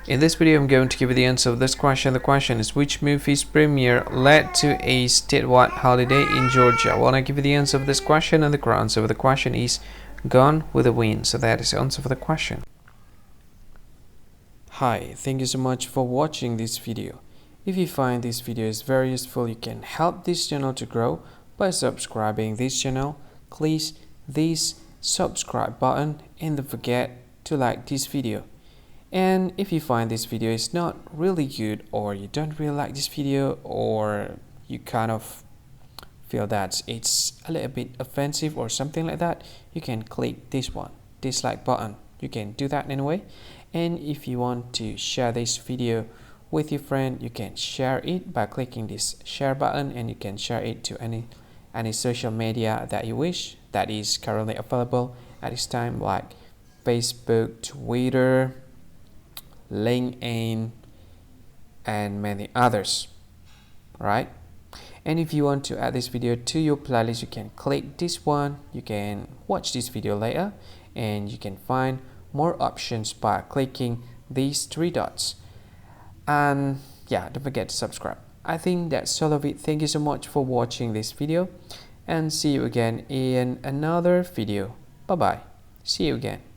In this video, I'm going to give you the answer of this question. The question is, which movie's premiere led to a statewide holiday in Georgia? Well, I give you the answer of this question, and the correct answer of the question is Gone with the Wind. So that is the answer for the question. Hi, thank you so much for watching this video. If you find this video is very useful, you can help this channel to grow by subscribing this channel. Please this subscribe button and don't forget to like this video. And if you find this video is not really good, or you don't really like this video, or you kind of feel that it's a little bit offensive or something like that, you can click this one, dislike button. You can do that anyway. And if you want to share this video with your friend, you can share it by clicking this share button, and you can share it to any social media that you wish that is currently available at this time, like Facebook, Twitter, LinkedIn, and many others, right? And if you want to add this video to your playlist, you can click this one. You can watch this video later, and you can find more options by clicking these three dots. And yeah, don't forget to subscribe. I think that's all of it. Thank you so much for watching this video, and see you again in another video. Bye bye. See you again.